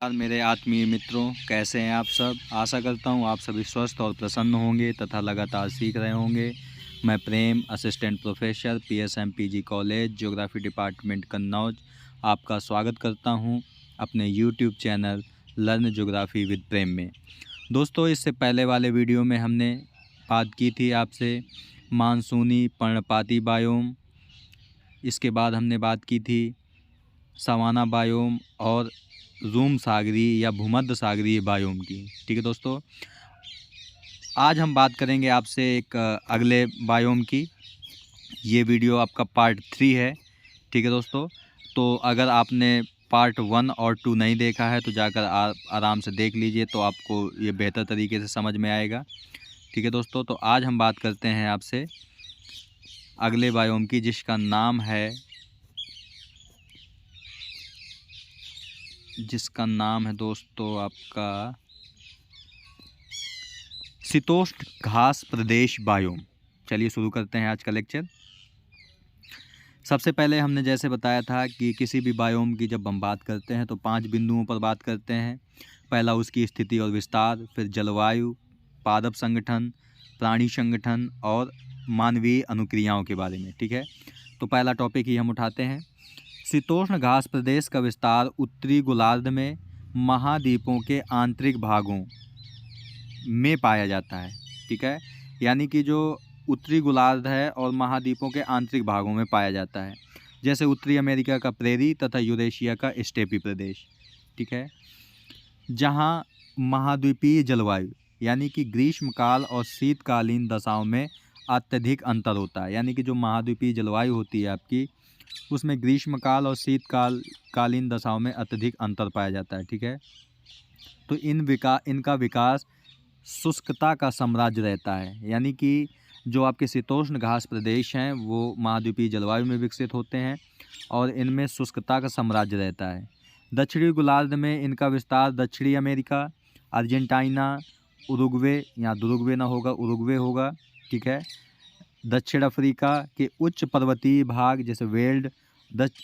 मेरे आत्मीय मित्रों, कैसे हैं आप सब। आशा करता हूं आप सभी स्वस्थ और प्रसन्न होंगे तथा लगातार सीख रहे होंगे। मैं Prem, assistant professor, PSM PG college, geography department Kannauj, आपका स्वागत करता हूं अपने YouTube channel learn geography with Prem में। दोस्तों, इससे पहले वाले वीडियो में हमने बात की थी आपसे मानसूनी पर्णपाती बायोम। इसके बाद हमने बात की थी सवाना बायोम और रूम सागरीय या भूमध्य सागरीय बायोम की। ठीक है दोस्तों, आज हम बात करेंगे आपसे एक अगले बायोम की। ये वीडियो आपका पार्ट 3 है। ठीक है दोस्तों, तो अगर आपने पार्ट 1 और 2 नहीं देखा है तो जाकर आप आराम से देख लीजिए, तो आपको ये बेहतर तरीके से समझ में आएगा। ठीक है दोस्तों, तो आज हम बात करते हैं आपसे अगले बायोम की, जिसका नाम है दोस्तों आपका शीतोष्ण घास प्रदेश बायोम। चलिए शुरू करते हैं आज का लेक्चर। सबसे पहले हमने जैसे बताया था कि किसी भी बायोम की जब हम बात करते हैं तो 5 बिंदुओं पर बात करते हैं। पहला उसकी स्थिति और विस्तार, फिर जलवायु, पादप संगठन, प्राणी संगठन और मानवीय अनुक्रियाओं के बारे में। ठीक है, तो पहला टॉपिक ही हम उठाते हैं। शीतोष्ण घास प्रदेश का विस्तार उत्तरी गोलार्ध में महाद्वीपों के आंतरिक भागों में पाया जाता है। ठीक है, यानी कि जो उत्तरी गोलार्ध है और महाद्वीपों के आंतरिक भागों में पाया जाता है, जैसे उत्तरी अमेरिका का प्रेरी तथा यूरेशिया का स्टेपी प्रदेश। ठीक है, जहाँ महाद्वीपीय जलवायु यानी कि ग्रीष्मकाल और शीतकालीन दशाओं में अत्यधिक अंतर होता है। यानी कि जो महाद्वीपीय जलवायु होती है आपकी, उसमें ग्रीष्मकाल और शीतकालीन दशाओं में अत्यधिक अंतर पाया जाता है। ठीक है, तो इनका विकास शुष्कता का साम्राज्य रहता है। यानी कि जो आपके शीतोष्ण घास प्रदेश हैं वो महाद्वीपीय जलवायु में विकसित होते हैं और इनमें शुष्कता का साम्राज्य रहता है। दक्षिणी गोलार्ध में इनका विस्तार दक्षिणी अमेरिका, अर्जेंटीना, उरुग्वे, यहाँ दुरुग्वे ना होगा, उरुग्वे होगा। ठीक है, दक्षिण अफ्रीका के उच्च पर्वतीय भाग जैसे वेल्ड,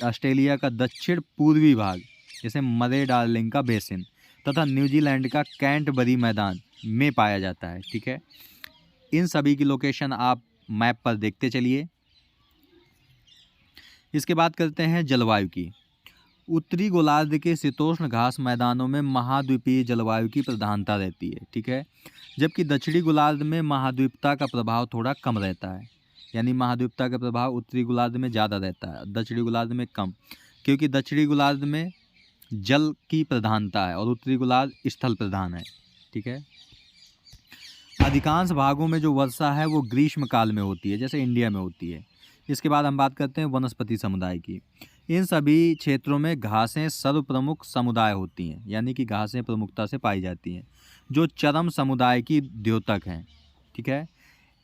ऑस्ट्रेलिया का दक्षिण पूर्वी भाग जैसे मरे डार्लिंग का बेसिन तथा न्यूजीलैंड का कैंटबरी मैदान में पाया जाता है। ठीक है, इन सभी की लोकेशन आप मैप पर देखते चलिए। इसके बाद करते हैं जलवायु की। उत्तरी गोलार्ध के शीतोष्ण घास मैदानों में महाद्वीपीय जलवायु की प्रधानता रहती है। ठीक है, जबकि दक्षिणी गोलार्ध में महाद्वीपता का प्रभाव थोड़ा कम रहता है। यानी महाद्वीपता का प्रभाव उत्तरी गोलार्ध में ज़्यादा रहता है, दक्षिणी गोलार्ध में कम, क्योंकि दक्षिणी गोलार्ध में जल की प्रधानता है और उत्तरी गोलार्ध स्थल प्रधान है। ठीक है, अधिकांश भागों में जो वर्षा है वो ग्रीष्म काल में होती है, जैसे इंडिया में होती है। इसके बाद हम बात करते हैं वनस्पति समुदाय की। इन सभी क्षेत्रों में घासें सर्वप्रमुख समुदाय होती हैं, यानी कि घासें प्रमुखता से पाई जाती हैं, जो चरम समुदाय की द्योतक हैं। ठीक है,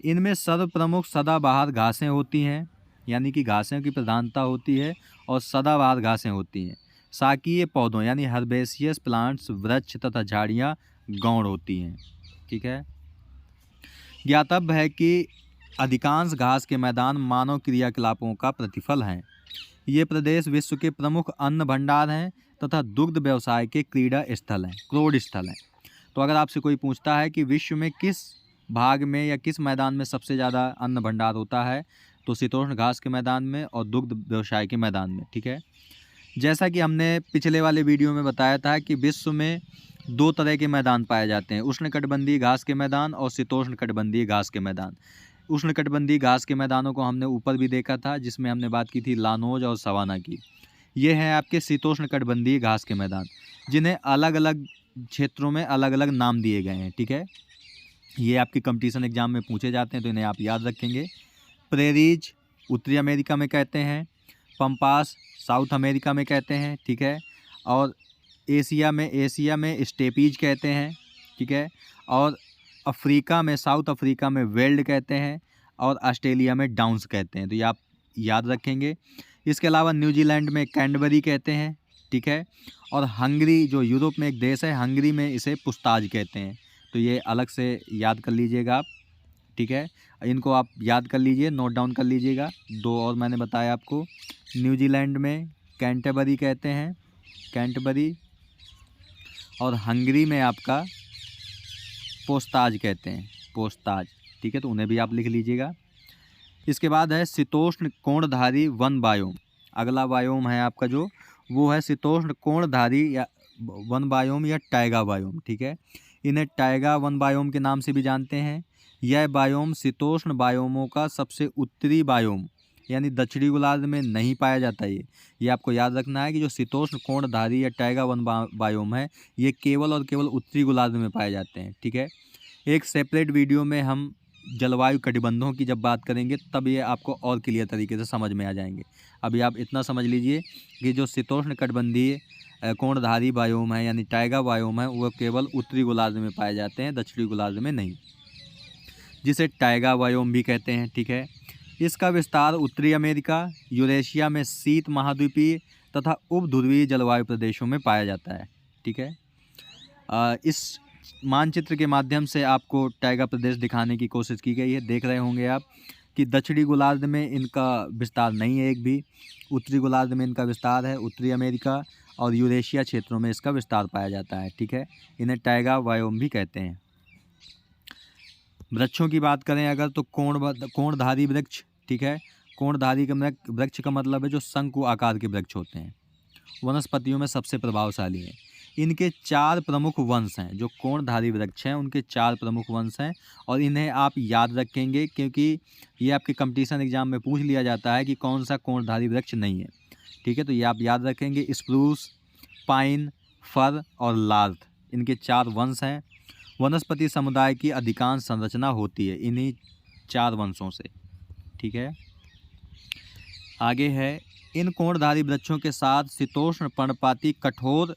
इनमें सर्वप्रमुख सदाबहार घासें होती हैं, यानी कि घासें की प्रधानता होती है और सदाबहार घासें होती हैं। शाकीय पौधों यानी हर्बेसियस प्लांट्स, वृक्ष तथा झाड़ियाँ गौण होती हैं। ठीक है, ज्ञातव्य है कि अधिकांश घास के मैदान मानव क्रियाकलापों का प्रतिफल हैं। ये प्रदेश विश्व के प्रमुख अन्न भंडार हैं तथा दुग्ध व्यवसाय के क्रोड स्थल हैं। तो अगर आपसे कोई पूछता है कि विश्व में किस भाग में या किस मैदान में सबसे ज़्यादा अन्न भंडार होता है, तो शीतोष्ण घास के मैदान में और दुग्ध व्यवसाय के मैदान में। ठीक है, जैसा कि हमने पिछले वाले वीडियो में बताया था कि विश्व में 2 तरह के मैदान पाए जाते हैं, उष्णकटिबंधीय घास के मैदान और शीतोष्णकटिबंधीय घास के मैदान। उष्णकटिबंधीय घास के मैदानों को हमने ऊपर भी देखा था, जिसमें हमने बात की थी लानोज और सवाना की। ये हैं आपके शीतोष्णकटिबंधीय घास के मैदान, जिन्हें अलग अलग क्षेत्रों में अलग अलग नाम दिए गए हैं। ठीक है, ये आपके कंपटीशन एग्जाम में पूछे जाते हैं, तो इन्हें आप याद रखेंगे। प्रेरीज उत्तरी अमेरिका में कहते हैं, पंपास साउथ अमेरिका में कहते हैं। ठीक है, और एशिया में स्टेपीज कहते हैं। ठीक है, और अफ्रीका में, साउथ अफ्रीका में वेल्ड कहते हैं और ऑस्ट्रेलिया में डाउन्स कहते हैं, तो ये आप याद रखेंगे। इसके अलावा न्यूजीलैंड में कैंटबरी कहते हैं। ठीक है, और हंगरी जो यूरोप में एक देश है, हंगरी में इसे पुस्ताज कहते हैं, तो ये अलग से याद कर लीजिएगा आप। ठीक है, इनको आप याद कर लीजिए, नोट डाउन कर लीजिएगा। 2 और मैंने बताया आपको, न्यूजीलैंड में कैंटरबरी कहते हैं, कैंटरबरी, और हंगरी में आपका पोस्ताज कहते हैं, पोस्ताज। ठीक है, तो उन्हें भी आप लिख लीजिएगा। इसके बाद है शीतोष्ण कोणधारी वन बायोम। अगला बायोम है आपका जो, वो है शीतोष्ण कोणधारी या वन बायोम या टाइगा बायोम। ठीक है, इन्हें टाइगा वन बायोम के नाम से भी जानते हैं। यह बायोम शीतोष्ण बायोमों का सबसे उत्तरी बायोम यानी दक्षिणी गोलार्ध में नहीं पाया जाता। ये आपको याद रखना है कि जो शीतोष्ण कोणधारी या टाइगा वन बायोम है, ये केवल और केवल उत्तरी गोलार्ध में पाए जाते हैं। ठीक है, एक सेपरेट वीडियो में हम जलवायु कटिबंधों की जब बात करेंगे तब ये आपको और क्लियर तरीके से समझ में आ जाएंगे। अभी आप इतना समझ लीजिए कि जो शीतोष्ण कटिबंधीय कोणधारी बायोम है यानी टाइगा बायोम है, वो केवल उत्तरी गोलार्ध में पाए जाते हैं, दक्षिणी गोलार्ध में नहीं, जिसे टाइगा बायोम भी कहते हैं। ठीक है, इसका विस्तार उत्तरी अमेरिका, यूरेशिया में शीत महाद्वीपीय तथा उपध्रुवीय जलवायु प्रदेशों में पाया जाता है। ठीक है, इस मानचित्र के माध्यम से आपको टाइगा प्रदेश दिखाने की कोशिश की गई है। देख रहे होंगे आप कि दक्षिणी गोलार्ध में इनका विस्तार नहीं है एक भी, उत्तरी गोलार्ध में इनका विस्तार है, उत्तरी अमेरिका और यूरेशिया क्षेत्रों में इसका विस्तार पाया जाता है। ठीक है, इन्हें टाइगा बायोम भी कहते हैं। वृक्षों की बात करें अगर तो कोणधारी वृक्ष। ठीक है, कोणधारी का वृक्ष का मतलब है जो शंकु आकार के वृक्ष होते हैं, वनस्पतियों में सबसे प्रभावशाली हैं। इनके 4 प्रमुख वंश हैं। जो कोणधारी वृक्ष हैं उनके 4 प्रमुख वंश हैं और इन्हें आप याद रखेंगे क्योंकि ये आपके कंपटीशन एग्जाम में पूछ लिया जाता है कि कौन सा कोणधारी वृक्ष नहीं है। ठीक है, तो ये आप याद रखेंगे, स्प्रूस, पाइन, फर और लार्थ, इनके 4 वंश हैं। वनस्पति समुदाय की अधिकांश संरचना होती है इन्हीं 4 वंशों से। ठीक है, आगे है इन कोणधारी वृक्षों के साथ शीतोष्ण पर्णपाती कठोर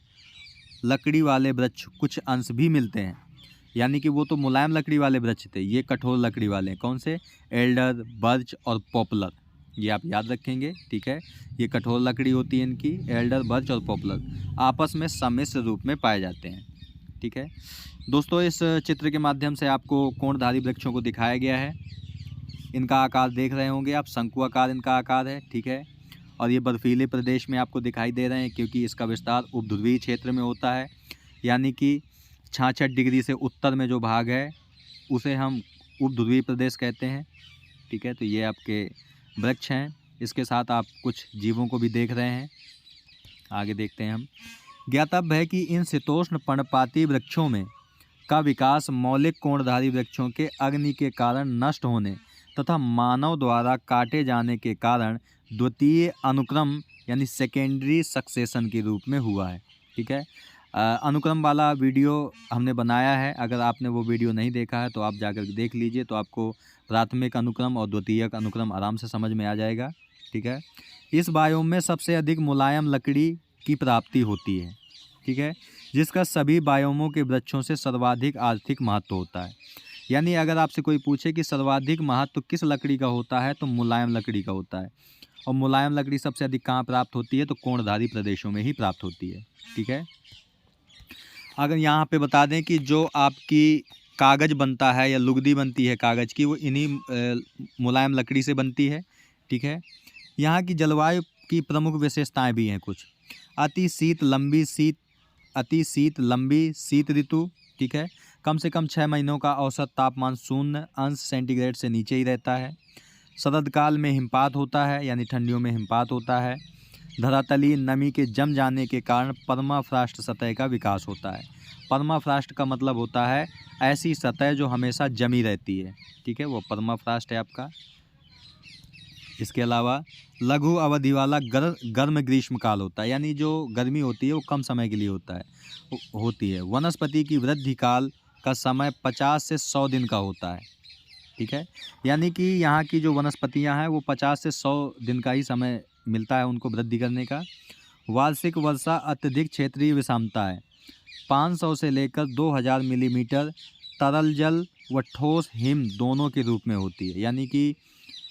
लकड़ी वाले वृक्ष कुछ अंश भी मिलते हैं। यानी कि वो तो मुलायम लकड़ी वाले वृक्ष थे, ये कठोर लकड़ी वाले हैं। कौन से? एल्डर, बर्च और पॉपुलर, ये आप याद रखेंगे। ठीक है, ये कठोर लकड़ी होती है इनकी, एल्डर, बर्च और पॉपुलर आपस में सम्मिश्र रूप में पाए जाते हैं। ठीक है दोस्तों, इस चित्र के माध्यम से आपको कोणधारी वृक्षों को दिखाया गया है। इनका आकार देख रहे होंगे आप, शंकु आकार इनका आकार है। ठीक है, और ये बर्फीले प्रदेश में आपको दिखाई दे रहे हैं क्योंकि इसका विस्तार उपध्रुवीय क्षेत्र में होता है। यानी कि 66 डिग्री से उत्तर में जो भाग है उसे हम उपध्रुवीय प्रदेश कहते हैं। ठीक है, तो ये आपके वृक्ष हैं। इसके साथ आप कुछ जीवों को भी देख रहे हैं। आगे देखते हैं हम। ज्ञातव्य है कि इन शीतोष्ण पर्णपाती वृक्षों में का विकास मौलिक कोणधारी वृक्षों के अग्नि के कारण नष्ट होने तथा मानव द्वारा काटे जाने के कारण द्वितीय अनुक्रम यानी सेकेंडरी सक्सेशन के रूप में हुआ है। ठीक है, अनुक्रम वाला वीडियो हमने बनाया है, अगर आपने वो वीडियो नहीं देखा है तो आप जाकर देख लीजिए, तो आपको प्राथमिक अनुक्रम और द्वितीयक अनुक्रम आराम से समझ में आ जाएगा। ठीक है, इस बायोम में सबसे अधिक मुलायम लकड़ी की प्राप्ति होती है। ठीक है, जिसका सभी बायोमों के वृक्षों से सर्वाधिक आर्थिक महत्व होता है। यानी अगर आपसे कोई पूछे कि सर्वाधिक महत्व किस लकड़ी का होता है तो मुलायम लकड़ी का होता है, और मुलायम लकड़ी सबसे अधिक कहाँ प्राप्त होती है तो कोणधारी प्रदेशों में ही प्राप्त होती है। ठीक है, अगर यहाँ पे बता दें कि जो आपकी कागज़ बनता है या लुगदी बनती है कागज़ की, वो इन्हीं मुलायम लकड़ी से बनती है। ठीक है, यहाँ की जलवायु की प्रमुख विशेषताएं भी हैं कुछ। अति शीत लंबी शीत ऋतु। ठीक है, कम से कम 6 महीनों का औसत तापमान 0°C से नीचे ही रहता है। शरद काल में हिमपात होता है, यानी ठंडियों में हिमपात होता है। धरातलीय नमी के जम जाने के कारण पर्माफ्रॉस्ट सतह का विकास होता है। पर्माफ्रॉस्ट का मतलब होता है ऐसी सतह जो हमेशा जमी रहती है। ठीक है, वो पर्माफ्रॉस्ट है आपका। इसके अलावा लघु अवधि वाला गर्म ग्रीष्मकाल होता है, यानी जो गर्मी होती है वो कम समय के लिए होती है। वनस्पति की वृद्धि काल का समय 50 से 100 दिन का होता है। ठीक है, यानी कि यहाँ की जो वनस्पतियाँ हैं वो 50 से 100 दिन का ही समय मिलता है उनको वृद्धि करने का। वार्षिक वर्षा अत्यधिक क्षेत्रीय विषमता है, 500 से लेकर 2000 मिलीमीटर तरल जल व ठोस हिम दोनों के रूप में होती है, यानी कि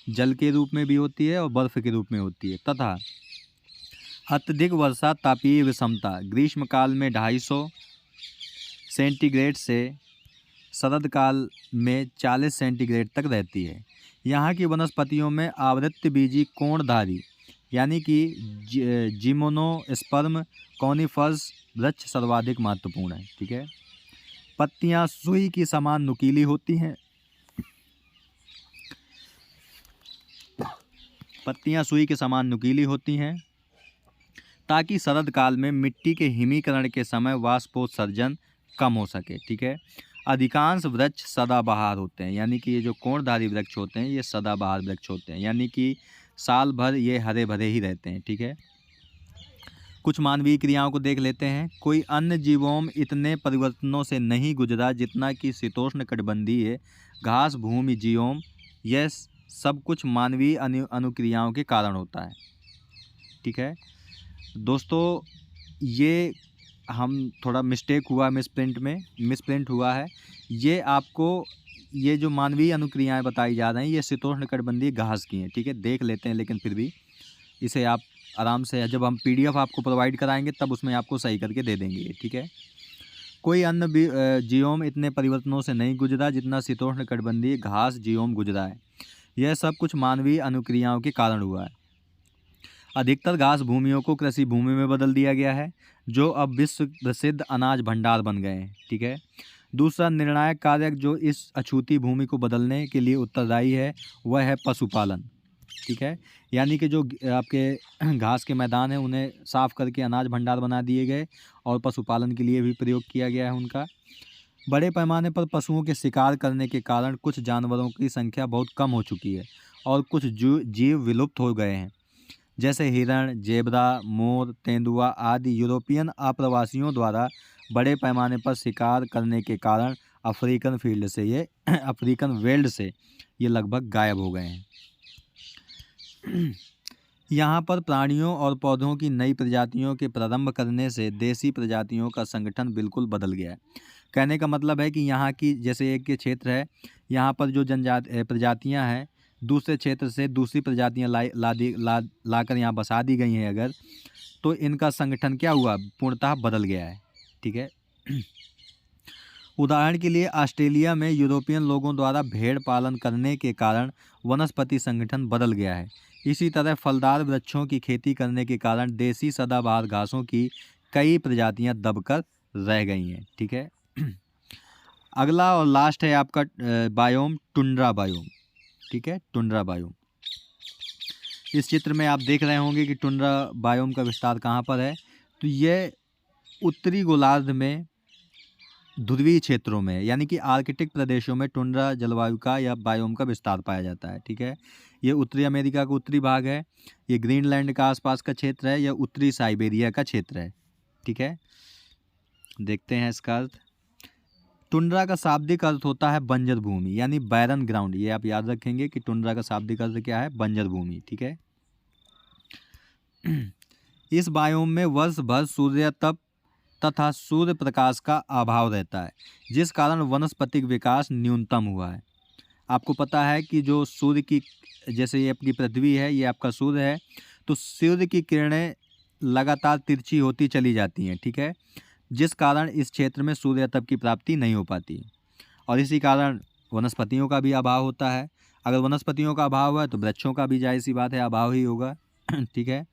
जल के रूप में भी होती है और बर्फ़ के रूप में होती है। तथा अत्यधिक वर्षा तापीय विषमता ग्रीष्मकाल में 250 सेंटीग्रेड से शरद काल में 40 सेंटीग्रेड तक रहती है। यहाँ की वनस्पतियों में आवृतबीजी कोणधारी यानी कि जिम्नोस्पर्म, कॉनिफर्स, वृक्ष सर्वाधिक महत्वपूर्ण है। ठीक है। पत्तियां सुई की समान नुकीली होती हैं। पत्तियां सुई के समान नुकीली होती हैं ताकि शरद काल में मिट्टी के हिमीकरण के समय वाष्पोत्सर्जन कम हो सके। ठीक है। अधिकांश वृक्ष सदाबहार होते हैं, यानी कि ये जो कोणधारी वृक्ष होते हैं ये सदाबहार वृक्ष होते हैं, यानी कि साल भर ये हरे भरे ही रहते हैं। ठीक है। कुछ मानवीय क्रियाओं को देख लेते हैं। कोई अन्य जीवों इतने परिवर्तनों से नहीं गुजरा जितना कि शीतोष्ण कटिबंधीय घास भूमि जीवों, यह सब कुछ मानवीय अनुक्रियाओं के कारण होता है। ठीक है दोस्तों, ये हम थोड़ा मिस्टेक हुआ, मिसप्रिंट हुआ है। ये आपको ये जो मानवीय अनुक्रियाएं बताई जा रही हैं ये शीतोष्ण कटिबंधीय घास की हैं। ठीक है, देख लेते हैं, लेकिन फिर भी इसे आप आराम से, जब हम PDF आपको प्रोवाइड कराएंगे तब उसमें आपको सही करके दे देंगे। ठीक है। कोई अन्य जीवों में इतने परिवर्तनों से नहीं गुजरा जितना शीतोष्ण कटिबंधीय घास जीवों गुजरा है। यह सब कुछ मानवीय अनुक्रियाओं के कारण हुआ है। अधिकतर घास भूमियों को कृषि भूमि में बदल दिया गया है, जो अब विश्व प्रसिद्ध अनाज भंडार बन गए हैं। ठीक है। दूसरा निर्णायक कारक जो इस अछूती भूमि को बदलने के लिए उत्तरदायी है वह है पशुपालन। ठीक है। यानी कि जो आपके घास के मैदान हैं उन्हें साफ करके अनाज भंडार बना दिए गए और पशुपालन के लिए भी प्रयोग किया गया है उनका। बड़े पैमाने पर पशुओं के शिकार करने के कारण कुछ जानवरों की संख्या बहुत कम हो चुकी है और कुछ जीव विलुप्त हो गए हैं, जैसे हिरण, जेब्रा, मोर, तेंदुआ आदि। यूरोपियन आप्रवासियों द्वारा बड़े पैमाने पर शिकार करने के कारण अफ्रीकन वेल्ड से ये लगभग गायब हो गए हैं। यहाँ पर प्राणियों और पौधों की नई प्रजातियों के प्रारंभ करने से देसी प्रजातियों का संगठन बिल्कुल बदल गया है। कहने का मतलब है कि यहाँ की जैसे एक के क्षेत्र है, यहाँ पर जो प्रजातियाँ हैं दूसरे क्षेत्र से दूसरी प्रजातियाँ लाकर यहाँ बसा दी गई हैं अगर, तो इनका संगठन क्या हुआ, पूर्णतः बदल गया है। ठीक है। उदाहरण के लिए ऑस्ट्रेलिया में यूरोपियन लोगों द्वारा भेड़ पालन करने के कारण वनस्पति संगठन बदल गया है। इसी तरह फलदार वृक्षों की खेती करने के कारण देसी सदाबहार घासों की कई प्रजातियां दबकर रह गई हैं। ठीक है। अगला और लास्ट है आपका बायोम, टुंड्रा बायोम। ठीक है, टुंड्रा बायोम। इस चित्र में आप देख रहे होंगे कि टुंड्रा बायोम का विस्तार कहाँ पर है। तो ये उत्तरी गोलार्ध में ध्रुवीय क्षेत्रों में, यानी कि आर्कटिक प्रदेशों में टुंड्रा जलवायु का या बायोम का विस्तार पाया जाता है। ठीक है। ये उत्तरी अमेरिका का उत्तरी भाग है, ये ग्रीनलैंड का आसपास का क्षेत्र है, यह उत्तरी साइबेरिया का क्षेत्र है। ठीक है। देखते हैं इसका अर्थ। टुंड्रा का शाब्दिक अर्थ होता है बंजर भूमि, यानी बैरन ग्राउंड। ये आप याद रखेंगे कि टुंड्रा का शाब्दिक अर्थ क्या है, बंजर भूमि। ठीक है। इस बायोम में वर्ष भर सूर्य तप तथा सूर्य प्रकाश का अभाव रहता है, जिस कारण वनस्पतिक विकास न्यूनतम हुआ है। आपको पता है कि जो सूर्य की, जैसे ये अपनी पृथ्वी है, ये आपका सूर्य है, तो सूर्य की किरणें लगातार तिरछी होती चली जाती हैं। ठीक है। जिस कारण इस क्षेत्र में सूर्य तप की प्राप्ति नहीं हो पाती और इसी कारण वनस्पतियों का भी अभाव होता है। अगर वनस्पतियों का अभाव है तो वृक्षों का भी जाहिर सी बात है अभाव ही होगा। ठीक है।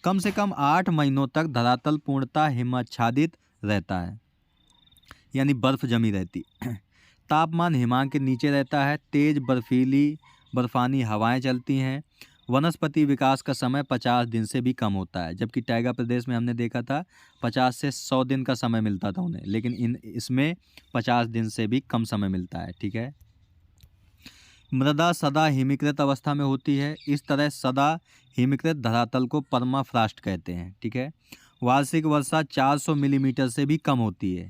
कम से कम 8 महीनों तक धरातल पूर्णतः हिमाच्छादित रहता है, यानी बर्फ जमी रहती। तापमान हिमांक के नीचे रहता है। तेज बर्फानी हवाएं चलती हैं। वनस्पति विकास का समय 50 दिन से भी कम होता है, जबकि टाइगा प्रदेश में हमने देखा था 50 से 100 दिन का समय मिलता था उन्हें, लेकिन इसमें 50 दिन से भी कम समय मिलता है। ठीक है। मृदा सदा हिमीकृत अवस्था में होती है। इस तरह सदा हिमीकृत धरातल को परमाफ्रॉस्ट कहते हैं। ठीक है। वार्षिक वर्षा 400 मिलीमीटर से भी कम होती है।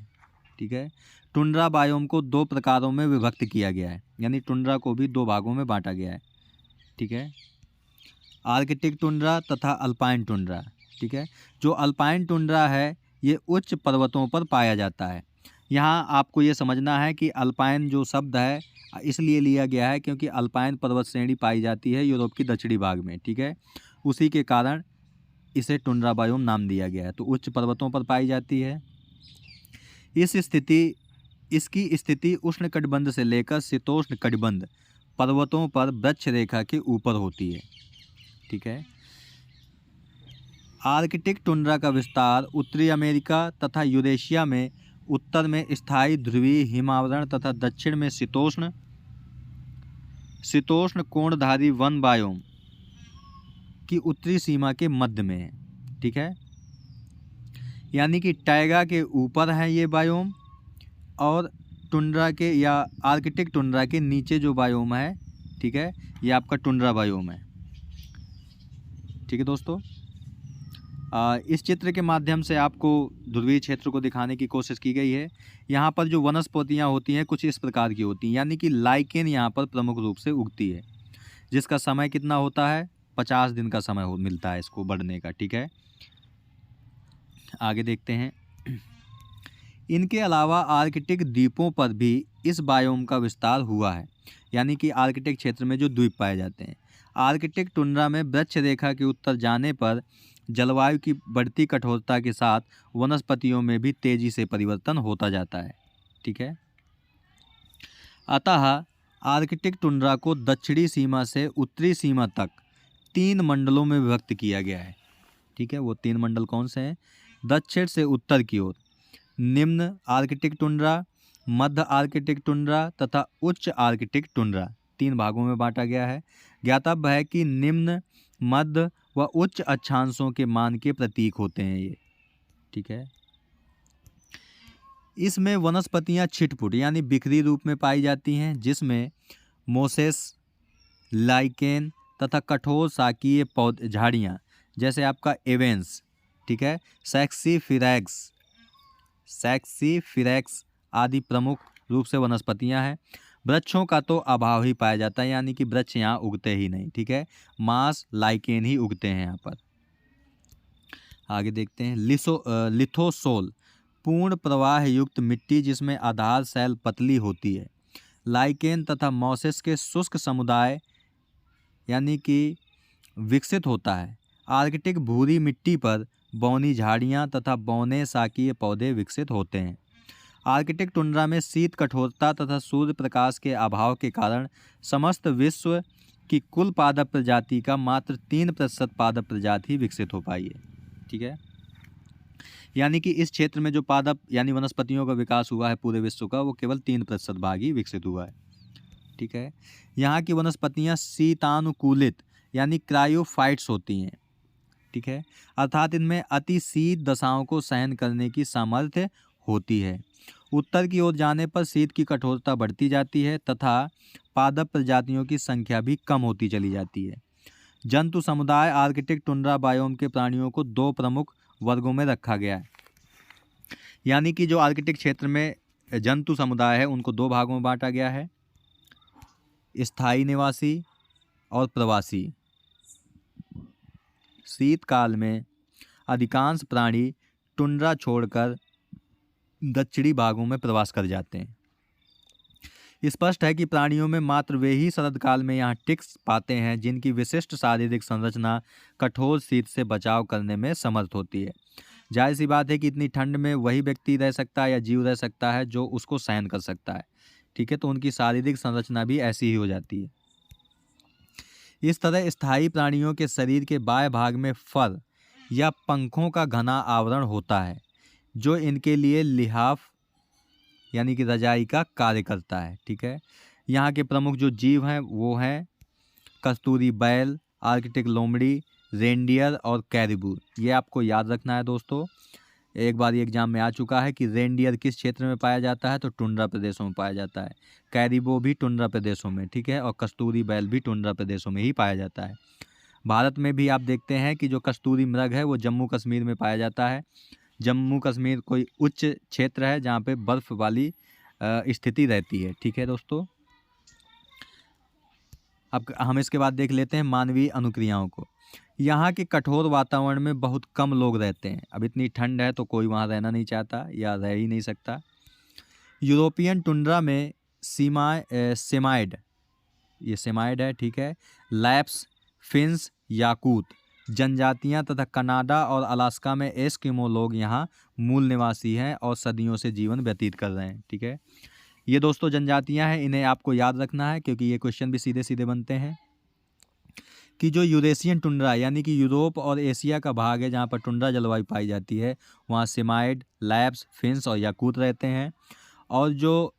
ठीक है। टुंड्रा बायोम को 2 प्रकारों में विभक्त किया गया है, यानी टुंड्रा को भी 2 भागों में बांटा गया है। ठीक है। आर्कटिक टुंड्रा तथा अल्पाइन टुंड्रा। ठीक है। जो अल्पाइन टुंड्रा है ये उच्च पर्वतों पर पाया जाता है। यहाँ आपको ये समझना है कि अल्पाइन जो शब्द है इसलिए लिया गया है क्योंकि अल्पाइन पर्वत श्रेणी पाई जाती है यूरोप की दक्षिणी भाग में। ठीक है। उसी के कारण इसे टुंड्रा बायोम नाम दिया गया है। तो उच्च पर्वतों पर पाई जाती है। इसकी स्थिति उष्ण कटिबंध से लेकर शीतोष्ण कटिबंध पर्वतों पर वृक्ष रेखा के ऊपर होती है। ठीक है। आर्कटिक टुंड्रा का विस्तार उत्तरी अमेरिका तथा यूरेशिया में, उत्तर में स्थायी ध्रुवीय हिमावरण तथा दक्षिण में शीतोष्ण कोणधारी वन बायोम की उत्तरी सीमा के मध्य में है। ठीक है, यानी कि टैगा के ऊपर है ये बायोम, और टुंड्रा के या आर्कटिक टुंड्रा के नीचे जो बायोम है, ठीक है, ये आपका टुंड्रा बायोम है। ठीक है दोस्तों, इस चित्र के माध्यम से आपको ध्रुवीय क्षेत्र को दिखाने की कोशिश की गई है। यहाँ पर जो वनस्पतियाँ होती हैं कुछ इस प्रकार की होती हैं, यानी कि लाइकेन यहाँ पर प्रमुख रूप से उगती है, जिसका समय कितना होता है, 50 दिन का समय मिलता है इसको बढ़ने का। ठीक है, आगे देखते हैं। इनके अलावा आर्कटिक द्वीपों पर भी इस बायोम का विस्तार हुआ है, यानी कि आर्कटिक क्षेत्र में जो द्वीप पाए जाते हैं। आर्कटिक टुंड्रा में वृक्ष रेखा के उत्तर जाने पर जलवायु की बढ़ती कठोरता के साथ वनस्पतियों में भी तेजी से परिवर्तन होता जाता है। ठीक है, अतः आर्कटिक टुंड्रा को दक्षिणी सीमा से उत्तरी सीमा तक 3 मंडलों में विभक्त किया गया है। ठीक है, वो 3 मंडल कौन से हैं? दक्षिण से उत्तर की ओर निम्न आर्कटिक टुंड्रा, मध्य आर्कटिक टुंड्रा तथा उच्च आर्कटिक टुंड्रा, 3 भागों में बांटा गया है। ज्ञातव्य है कि निम्न, मध्य व उच्च अक्षांशों के मान के प्रतीक होते हैं ये। ठीक है, इसमें वनस्पतियां छिटपुट यानी बिखरी रूप में पाई जाती हैं, जिसमें मोसेस, लाइकेन तथा कठोर शाकीय पौधे झाड़ियाँ जैसे आपका एवेंस, ठीक है, सैक्सीफिरेक्स आदि प्रमुख रूप से वनस्पतियां हैं। वृक्षों का तो अभाव ही पाया जाता है, यानी कि वृक्ष यहाँ उगते ही नहीं। ठीक है, मांस लाइकेन ही उगते हैं यहाँ पर। आगे देखते हैं। लिथोसोल पूर्ण प्रवाह युक्त मिट्टी जिसमें आधार सेल पतली होती है। लाइकेन तथा मॉसेस के शुष्क समुदाय यानी कि विकसित होता है। आर्कटिक भूरी मिट्टी पर बौनी झाड़ियाँ तथा बौने शाकीय पौधे विकसित होते हैं। आर्कटिक टुंड्रा में शीत कठोरता तथा सूर्य प्रकाश के अभाव के कारण समस्त विश्व की कुल पादप प्रजाति का मात्र 3% पादप प्रजाति ही विकसित हो पाई है। ठीक है, यानी कि इस क्षेत्र में जो पादप यानी वनस्पतियों का विकास हुआ है पूरे विश्व का, वो केवल 3% भाग ही विकसित हुआ है। ठीक है, यहाँ की वनस्पतियाँ शीतानुकूलित यानी क्रायोफाइट्स होती हैं। ठीक है, अर्थात इनमें अति शीत दशाओं को सहन करने की सामर्थ्य होती है। उत्तर की ओर जाने पर शीत की कठोरता बढ़ती जाती है तथा पादप प्रजातियों की संख्या भी कम होती चली जाती है। जंतु समुदाय आर्कटिक टुंड्रा बायोम के प्राणियों को 2 प्रमुख वर्गों में रखा गया है, यानी कि जो आर्कटिक क्षेत्र में जंतु समुदाय है उनको 2 भागों में बांटा गया है, स्थायी निवासी और प्रवासी। शीतकाल में अधिकांश प्राणी टुंड्रा छोड़कर दक्षिणी भागों में प्रवास कर जाते हैं। स्पष्ट है कि प्राणियों में मात्र वे ही शरदकाल में यहाँ टिक पाते हैं जिनकी विशिष्ट शारीरिक संरचना कठोर शीत से बचाव करने में समर्थ होती है। जाहिर सी बात है कि इतनी ठंड में वही व्यक्ति रह सकता है या जीव रह सकता है जो उसको सहन कर सकता है। ठीक है, तो उनकी शारीरिक संरचना भी ऐसी ही हो जाती है। इस तरह स्थायी प्राणियों के शरीर के बाएं भाग में फर या पंखों का घना आवरण होता है जो इनके लिए लिहाफ यानी कि रजाई का कार्य करता है। ठीक है, यहाँ के प्रमुख जो जीव हैं वो हैं कस्तूरी बैल, आर्कटिक लोमड़ी, रेंडियर और कैरिबू। ये आपको याद रखना है दोस्तों, एक बार ये एग्जाम में आ चुका है कि रेंडियर किस क्षेत्र में पाया जाता है, तो टुंड्रा प्रदेशों में पाया जाता है। कैरिबो भी टुंड्रा प्रदेशों में, ठीक है, और कस्तूरी बैल भी टुंड्रा प्रदेशों में ही पाया जाता है। भारत में भी आप देखते हैं कि जो कस्तूरी मृग है वो जम्मू कश्मीर में पाया जाता है। जम्मू कश्मीर कोई उच्च क्षेत्र है जहाँ पे बर्फ़ वाली स्थिति रहती है। ठीक है दोस्तों, अब हम इसके बाद देख लेते हैं मानवीय अनुक्रियाओं को। यहाँ के कठोर वातावरण में बहुत कम लोग रहते हैं। अब इतनी ठंड है तो कोई वहाँ रहना नहीं चाहता या रह ही नहीं सकता। यूरोपियन टुंड्रा में सेमाइड, ये सेमाइड है, ठीक है, लैप्स, फिन्स, याकूत जनजातियाँ तथा कनाडा और अलास्का में एस्किमो लोग यहाँ मूल निवासी हैं और सदियों से जीवन व्यतीत कर रहे हैं। ठीक है, ये दोस्तों जनजातियाँ हैं, इन्हें आपको याद रखना है क्योंकि ये क्वेश्चन भी सीधे सीधे बनते हैं। कि जो यूरेशियन टुंड्रा यानी कि यूरोप और एशिया का भाग है जहाँ पर टुंड्रा जलवायु पाई जाती है, वहाँ सिमाइड, लैप्स, फिन्स और याकूत रहते हैं। और जो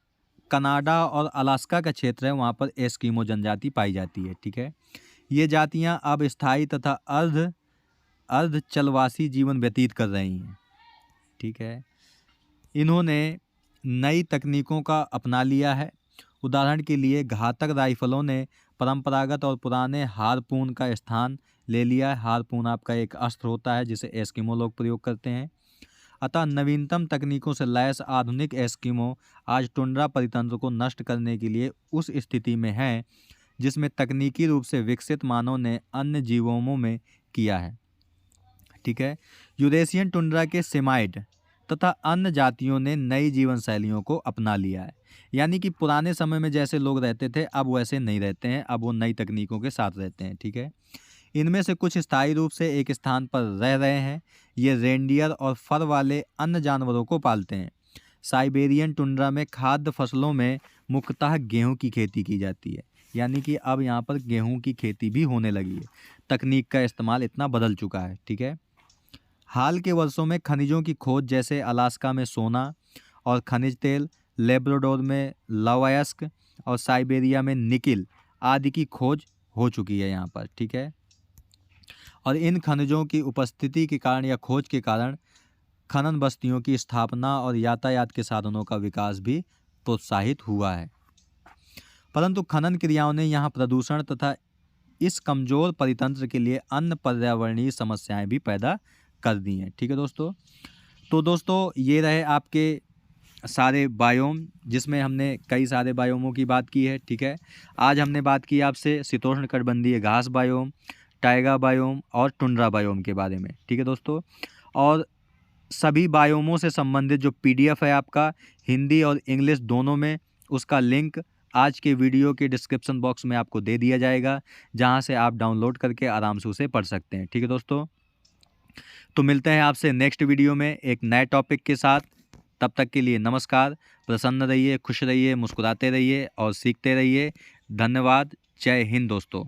कनाडा और अलास्का का क्षेत्र है वहाँ पर एस्किमो जनजाति पाई जाती है। ठीक है, ये जातियाँ अब स्थायी तथा अर्धचलवासी जीवन व्यतीत कर रही हैं। ठीक है, इन्होंने नई तकनीकों का अपना लिया है। उदाहरण के लिए घातक राइफलों ने परंपरागत और पुराने हारपून का स्थान ले लिया है। हारपून आपका एक अस्त्र होता है जिसे एस्किमो लोग प्रयोग करते हैं। अतः नवीनतम तकनीकों से लैस आधुनिक एस्किमो आज टुंड्रा परितंत्र को नष्ट करने के लिए उस स्थिति में हैं जिसमें तकनीकी रूप से विकसित मानव ने अन्य जीवों में किया है। ठीक है, यूरेशियन टुंड्रा के सेमाइड तथा अन्य जातियों ने नई जीवन शैलियों को अपना लिया है। यानी कि पुराने समय में जैसे लोग रहते थे अब वैसे नहीं रहते हैं, अब वो नई तकनीकों के साथ रहते हैं। ठीक है, इनमें से कुछ स्थायी रूप से एक स्थान पर रह रहे हैं। ये रेंडियर और फर वाले अन्य जानवरों को पालते हैं। साइबेरियन टुंड्रा में खाद्य फसलों में मुख्यतः गेहूं की खेती की जाती है। यानी कि अब यहाँ पर गेहूं की खेती भी होने लगी है, तकनीक का इस्तेमाल इतना बदल चुका है। ठीक है, हाल के वर्षों में खनिजों की खोज जैसे अलास्का में सोना और खनिज तेल, लेब्राडोर में लवयस्क और साइबेरिया में निकिल आदि की खोज हो चुकी है यहाँ पर। ठीक है, और इन खनिजों की उपस्थिति के कारण या खोज के कारण खनन बस्तियों की स्थापना और यातायात के साधनों का विकास भी प्रोत्साहित हुआ है। परंतु खनन क्रियाओं ने यहाँ प्रदूषण तथा इस कमजोर परितंत्र के लिए अन्य पर्यावरणीय समस्याएं भी पैदा कर दी हैं। ठीक है दोस्तों, तो दोस्तों ये रहे आपके सारे बायोम जिसमें हमने कई सारे बायोमों की बात की है। ठीक है, आज हमने बात की आपसे शीतोष्णकटिबंधीय घास बायोम, टाइगा बायोम और टुंड्रा बायोम के बारे में। ठीक है दोस्तों, और सभी बायोमों से संबंधित जो PDF है आपका हिंदी और इंग्लिश दोनों में, उसका लिंक आज के वीडियो के डिस्क्रिप्शन बॉक्स में आपको दे दिया जाएगा, जहां से आप डाउनलोड करके आराम से उसे पढ़ सकते हैं। ठीक है दोस्तों, तो मिलते हैं आपसे नेक्स्ट वीडियो में एक नए टॉपिक के साथ। तब तक के लिए नमस्कार। प्रसन्न रहिए, खुश रहिए, मुस्कुराते रहिए और सीखते रहिए। धन्यवाद। जय हिंद दोस्तों।